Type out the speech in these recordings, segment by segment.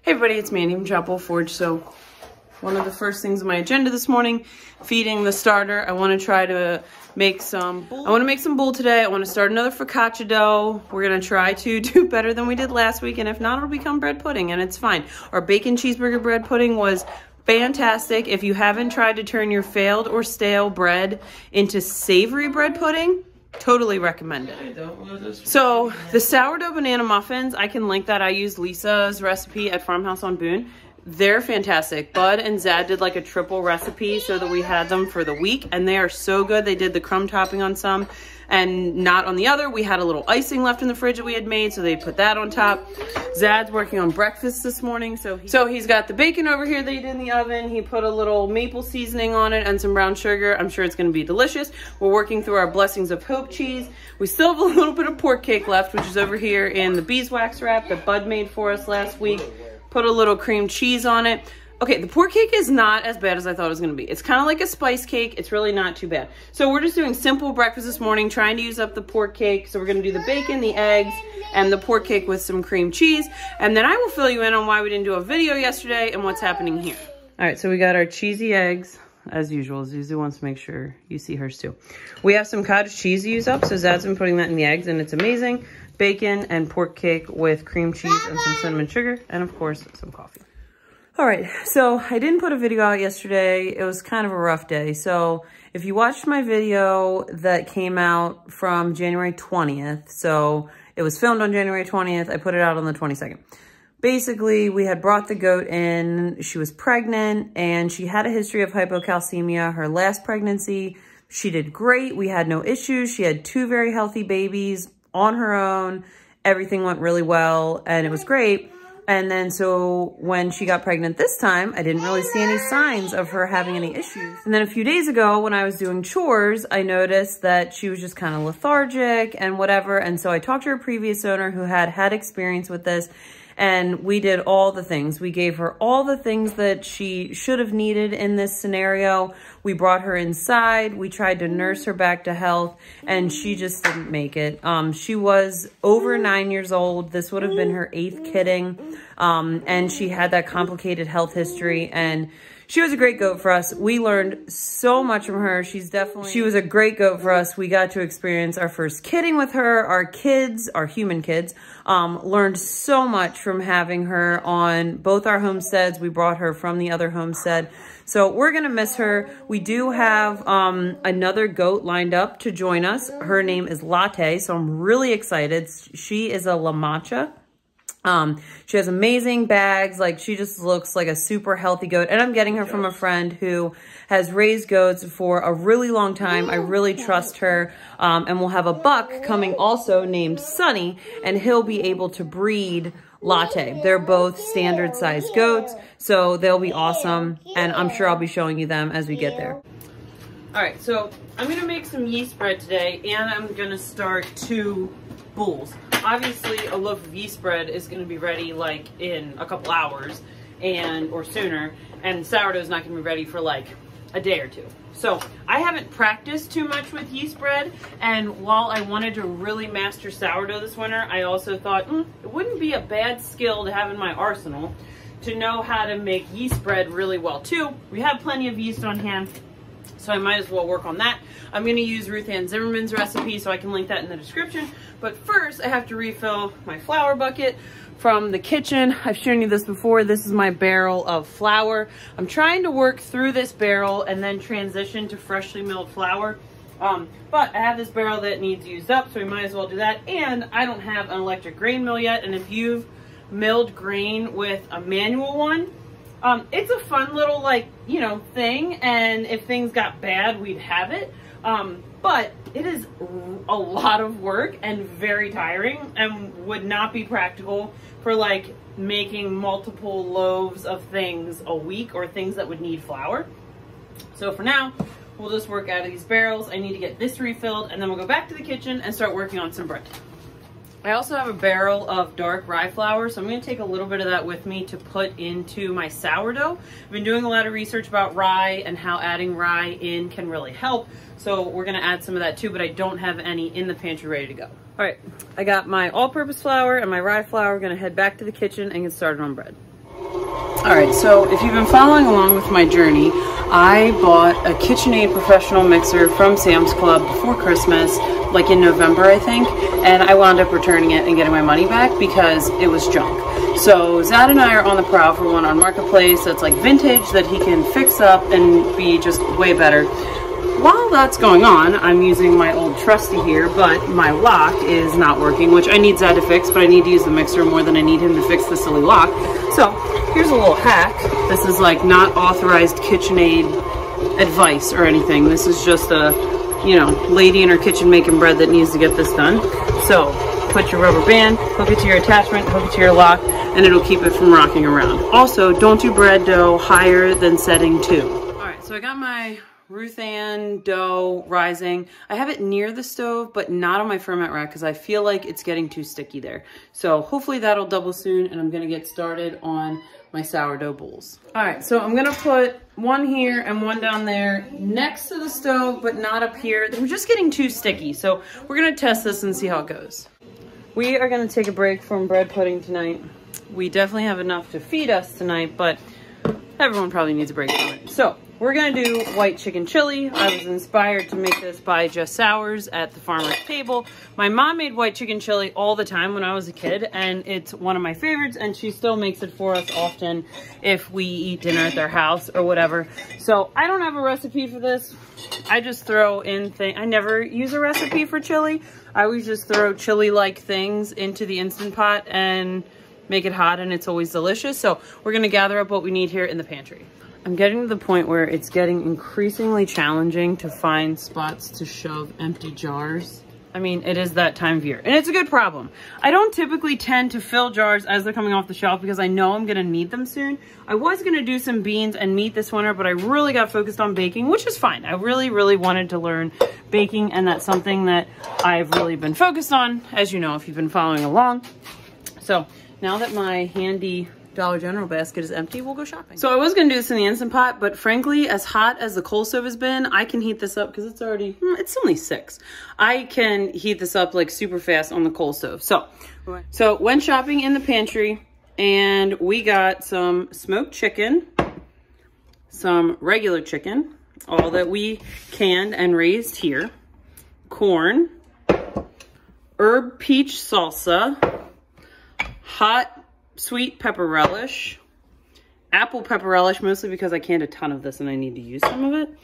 Hey everybody, it's Mandy from Chapel Forge. So one of the first things on my agenda this morning, feeding the starter. I want to try to make some boule. I want to make some boule today. I want to start another focaccia dough. We're going to try to do better than we did last week, and if not, it'll become bread pudding, and it's fine. Our bacon cheeseburger bread pudding was fantastic. If you haven't tried to turn your failed or stale bread into savory bread pudding, totally recommend it. So the sourdough banana muffins, I can link that. I used Lisa's recipe at Farmhouse on Boone. They're fantastic. Bud and Zad did like a triple recipe so that we had them for the week, and they are so good. They did the crumb topping on some and not on the other. We had a little icing left in the fridge that we had made, so they put that on top. Zad's working on breakfast this morning, so he's got the bacon over here that he did in the oven. He put a little maple seasoning on it and some brown sugar. I'm sure it's going to be delicious. We're working through our Blessings of Hope cheese. We still have a little bit of pork cake left, which is over here in the beeswax wrap that Bud made for us last week. Put a little cream cheese on it. Okay, the pork cake is not as bad as I thought it was going to be. It's kind of like a spice cake. It's really not too bad. So we're just doing simple breakfast this morning, trying to use up the pork cake. So we're going to do the bacon, the eggs, and the pork cake with some cream cheese. And then I will fill you in on why we didn't do a video yesterday and what's happening here. All right, so we got our cheesy eggs, as usual. Zuzu wants to make sure you see hers too. We have some cottage cheese to use up, so Zad's been putting that in the eggs, and it's amazing. Bacon and pork cake with cream cheese and some cinnamon sugar, and of course, some coffee. All right, so I didn't put a video out yesterday. It was kind of a rough day. So if you watched my video that came out from January 20th, so it was filmed on January 20th, I put it out on the 22nd. Basically, we had brought the goat in. She was pregnant and she had a history of hypocalcemia. Her last pregnancy, she did great. We had no issues. She had 2 very healthy babies on her own. Everything went really well and it was great. And then so when she got pregnant this time, I didn't really see any signs of her having any issues. And then a few days ago when I was doing chores, I noticed that she was just kind of lethargic and whatever. And so I talked to her previous owner who had experience with this, and we did all the things. We gave her all the things that she should have needed in this scenario. We brought her inside. We tried to nurse her back to health, and she just didn't make it. She was over 9 years old. This would have been her 8th kidding. And she had that complicated health history, and she was a great goat for us. We learned so much from her. She was a great goat for us. We got to experience our first kidding with her. Our kids, our human kids, learned so much from having her on both our homesteads. We brought her from the other homestead. So we're going to miss her. We do have another goat lined up to join us. Her name is Latte, so I'm really excited. She is a La Mancha. She has amazing bags. Like, she just looks like a super healthy goat. And I'm getting her from a friend who has raised goats for a really long time. I really trust her. And we'll have a buck coming also named Sunny, and he'll be able to breed Latte. They're both standard sized goats, so they'll be awesome. And I'm sure I'll be showing you them as we get there. All right, so I'm going to make some yeast bread today, and I'm going to start 2 boules. Obviously, a loaf of yeast bread is going to be ready like in a couple hours or sooner, and sourdough is not going to be ready for like a day or 2. So I haven't practiced too much with yeast bread, and while I wanted to really master sourdough this winter, I also thought it wouldn't be a bad skill to have in my arsenal to know how to make yeast bread really well too. We have plenty of yeast on hand, so I might as well work on that. I'm going to use Ruth Ann Zimmerman's recipe, so I can link that in the description. But first, I have to refill my flour bucket from the kitchen. I've shown you this before. This is my barrel of flour. I'm trying to work through this barrel and then transition to freshly milled flour. But I have this barrel that needs used up, so we might as well do that. And I don't have an electric grain mill yet. And if you've milled grain with a manual one, it's a fun little, like, you know, thing. And if things got bad, we'd have it. But it is a lot of work and very tiring, and would not be practical for like making multiple loaves of things a week or things that would need flour. So for now, we'll just work out of these barrels. I need to get this refilled, and then we'll go back to the kitchen and start working on some bread. I also have a barrel of dark rye flour, so I'm going to take a little bit of that with me to put into my sourdough. I've been doing a lot of research about rye and how adding rye in can really help, so we're going to add some of that too, but I don't have any in the pantry ready to go. All right, I got my all-purpose flour and my rye flour. We're going to head back to the kitchen and get started on bread. All right, so if you've been following along with my journey, I bought a KitchenAid professional mixer from Sam's Club before Christmas, like in November, I think, and I wound up returning it and getting my money back because it was junk. So Zad and I are on the prowl for one on Marketplace that's like vintage that he can fix up and be just way better. While that's going on, I'm using my old trusty here, but my lock is not working, which I need Zad to fix, but I need to use the mixer more than I need him to fix the silly lock. So here's a little hack. This is like not authorized KitchenAid advice or anything. This is just a, you know, lady in her kitchen making bread that needs to get this done. So put your rubber band, hook it to your attachment, hook it to your lock, and it'll keep it from rocking around. Also, don't do bread dough higher than setting 2. All right, so I got my Ruth Ann dough rising. I have it near the stove, but not on my ferment rack because I feel like it's getting too sticky there. So hopefully that'll double soon, and I'm gonna get started on my sourdough boules. All right, so I'm gonna put one here and one down there next to the stove, but not up here. They're just getting too sticky. So we're gonna test this and see how it goes. We are gonna take a break from bread pudding tonight. We definitely have enough to feed us tonight, but everyone probably needs a break from it. So we're gonna do white chicken chili. I was inspired to make this by Jess Sowers at the Farmer's Table. My mom made white chicken chili all the time when I was a kid, and it's one of my favorites, and she still makes it for us often if we eat dinner at their house or whatever. So I don't have a recipe for this. I just throw in things. I never use a recipe for chili. I always just throw chili-like things into the Instant Pot and make it hot, and it's always delicious. So we're gonna gather up what we need here in the pantry. I'm getting to the point where it's getting increasingly challenging to find spots to shove empty jars. I mean, it is that time of year, and it's a good problem. I don't typically tend to fill jars as they're coming off the shelf because I know I'm gonna need them soon. I was gonna do some beans and meat this winter, but I really got focused on baking, which is fine. I really, really wanted to learn baking, and that's something that I've really been focused on, as you know, if you've been following along. So now that my handy Dollar General basket is empty, we'll go shopping. So I was gonna do this in the Instant Pot, but frankly, as hot as the coal stove has been, I can heat this up because it's already, it's only 6. I can heat this up like super fast on the coal stove. So went shopping in the pantry, and we got some smoked chicken, some regular chicken, all that we canned and raised here, corn, herb peach salsa, hot sweet pepper relish, apple pepper relish, mostly because I canned a ton of this and I need to use some of it,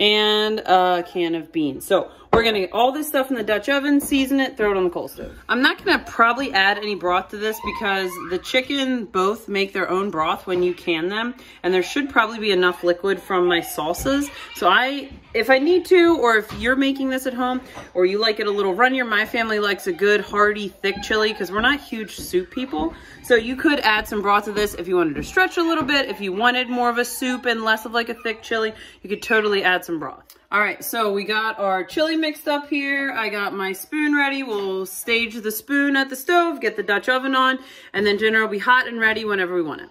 and a can of beans. So we're gonna get all this stuff in the Dutch oven, season it, throw it on the coal stove. I'm not gonna probably add any broth to this because the chicken both make their own broth when you can them, and there should probably be enough liquid from my salsas. So if I need to, or if you're making this at home, or you like it a little runnier, my family likes a good hearty thick chili because we're not huge soup people. So you could add some broth to this if you wanted to stretch a little bit. If you wanted more of a soup and less of like a thick chili, you could totally add some broth. All right, so we got our chili mixed up here. I got my spoon ready. We'll stage the spoon at the stove, get the Dutch oven on, and then dinner will be hot and ready whenever we want it.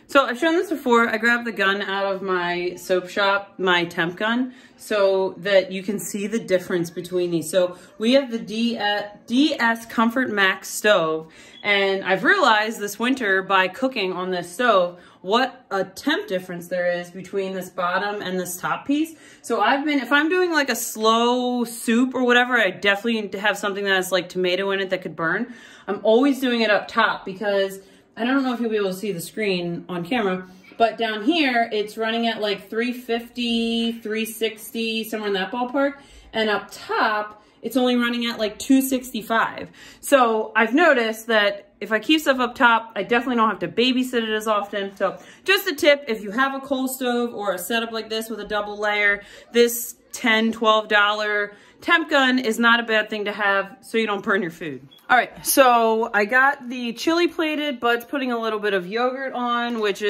So I've shown this before. I grabbed the gun out of my soap shop, my temp gun, so that you can see the difference between these. So we have the DS Comfort Max stove, and I've realized this winter by cooking on this stove what a temp difference there is between this bottom and this top piece. So if I'm doing like a slow soup or whatever, I definitely need to have something that has like tomato in it that could burn. I'm always doing it up top because I don't know if you'll be able to see the screen on camera, but down here it's running at like 350, 360, somewhere in that ballpark. And up top, it's only running at like 265. So I've noticed that if I keep stuff up top, I definitely don't have to babysit it as often. So just a tip, if you have a coal stove or a setup like this with a double layer, this $10, $12 temp gun is not a bad thing to have so you don't burn your food. All right, so I got the chili plated, Bud's putting a little bit of yogurt on, which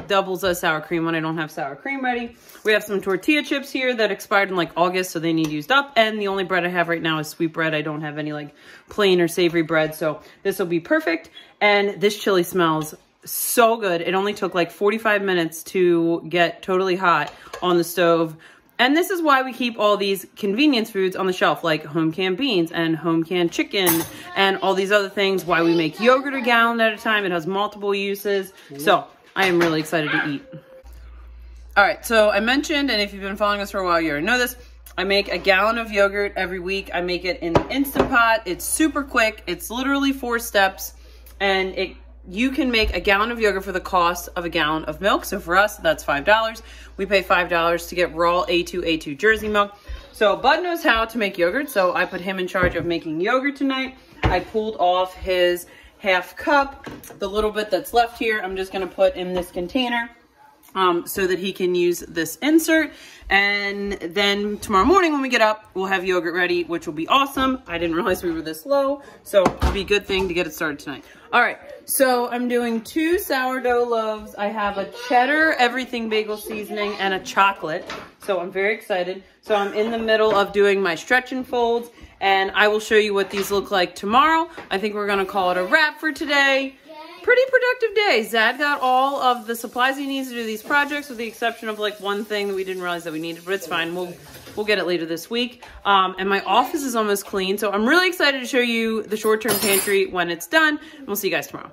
doubles as sour cream when I don't have sour cream ready. We have some tortilla chips here that expired in like August, so they need used up. And the only bread I have right now is sweet bread. I don't have any like plain or savory bread, so this will be perfect. And this chili smells so good. It only took like 45 minutes to get totally hot on the stove. And this is why we keep all these convenience foods on the shelf, like home canned beans and home canned chicken and all these other things. Why we make yogurt a gallon at a time. It has multiple uses. So I am really excited to eat. All right, so I mentioned, and if you've been following us for a while, you already know this, I make a gallon of yogurt every week. I make it in the Instant Pot. It's super quick. It's literally 4 steps, and you can make a gallon of yogurt for the cost of a gallon of milk. So for us, that's $5. We pay $5 to get raw A2 Jersey milk. So Bud knows how to make yogurt, so I put him in charge of making yogurt tonight. I pulled off his half cup. The little bit that's left here, I'm just gonna put in this container so that he can use this insert. And then tomorrow morning when we get up, we'll have yogurt ready, which will be awesome. I didn't realize we were this low, so it'll be a good thing to get it started tonight. All right, so I'm doing 2 sourdough loaves. I have a cheddar everything bagel seasoning and a chocolate, so I'm very excited. So I'm in the middle of doing my stretch and folds, and I will show you what these look like tomorrow. I think we're gonna call it a wrap for today. Pretty productive day. Zad got all of the supplies he needs to do these projects, with the exception of like one thing that we didn't realize that we needed, but it's fine. We'll get it later this week. And my office is almost clean, so I'm really excited to show you the short-term pantry when it's done. And we'll see you guys tomorrow.